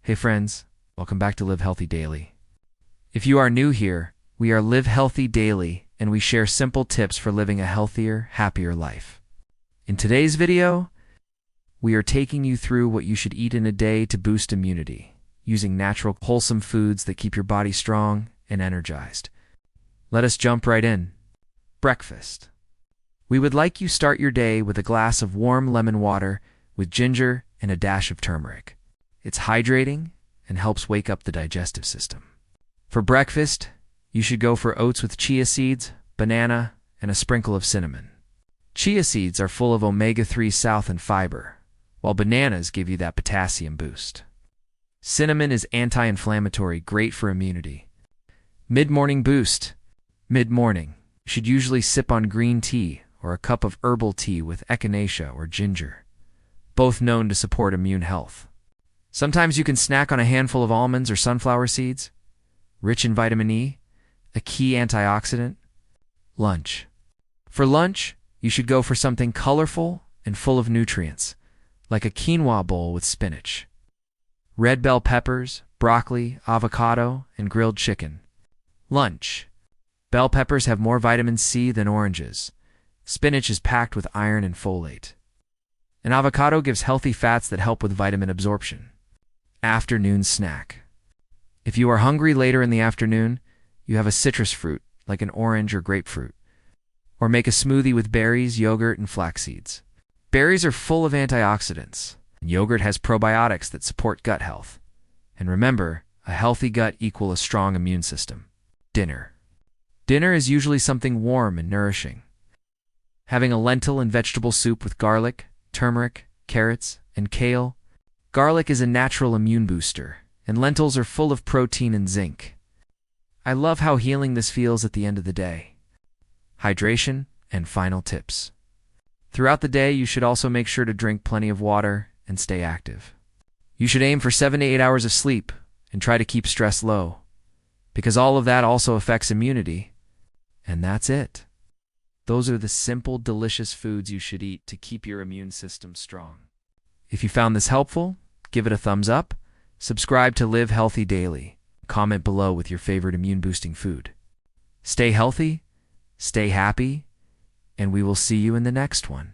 Hey friends, welcome back to Live Healthy Daily. If you are new here, we are Live Healthy Daily, and we share simple tips for living a healthier, happier life. In today's video, we are taking you through what you should eat in a day to boost immunity, using natural, wholesome foods that keep your body strong and energized. Let us jump right in. Breakfast. We would like you start your day with a glass of warm lemon water with ginger and a dash of turmeric. It's hydrating and helps wake up the digestive system. For breakfast, you should go for oats with chia seeds, banana, and a sprinkle of cinnamon. Chia seeds are full of omega-3 south and fiber, while bananas give you that potassium boost. Cinnamon is anti-inflammatory, great for immunity. Mid-morning boost. Mid-morning, you should usually sip on green tea or a cup of herbal tea with echinacea or ginger, both known to support immune health. Sometimes you can snack on a handful of almonds or sunflower seeds, rich in vitamin E, a key antioxidant. Lunch. For lunch, you should go for something colorful and full of nutrients, like a quinoa bowl with spinach, red bell peppers, broccoli, avocado, and grilled chicken. Lunch. Bell peppers have more vitamin C than oranges. Spinach is packed with iron and folate. An avocado gives healthy fats that help with vitamin absorption. Afternoon snack. If you are hungry later in the afternoon, you have a citrus fruit, like an orange or grapefruit. Or make a smoothie with berries, yogurt, and flax seeds. Berries are full of antioxidants. Yogurt has probiotics that support gut health. And remember, a healthy gut equals a strong immune system. Dinner. Dinner is usually something warm and nourishing. Having a lentil and vegetable soup with garlic, turmeric, carrots, and kale. Garlic is a natural immune booster, and lentils are full of protein and zinc. I love how healing this feels at the end of the day. Hydration and final tips. Throughout the day, you should also make sure to drink plenty of water and stay active. You should aim for 7 to 8 hours of sleep and try to keep stress low, because all of that also affects immunity. And that's it. Those are the simple, delicious foods you should eat to keep your immune system strong. If you found this helpful, give it a thumbs up, subscribe to Live Healthy Daily, comment below with your favorite immune-boosting food. Stay healthy, stay happy, and we will see you in the next one.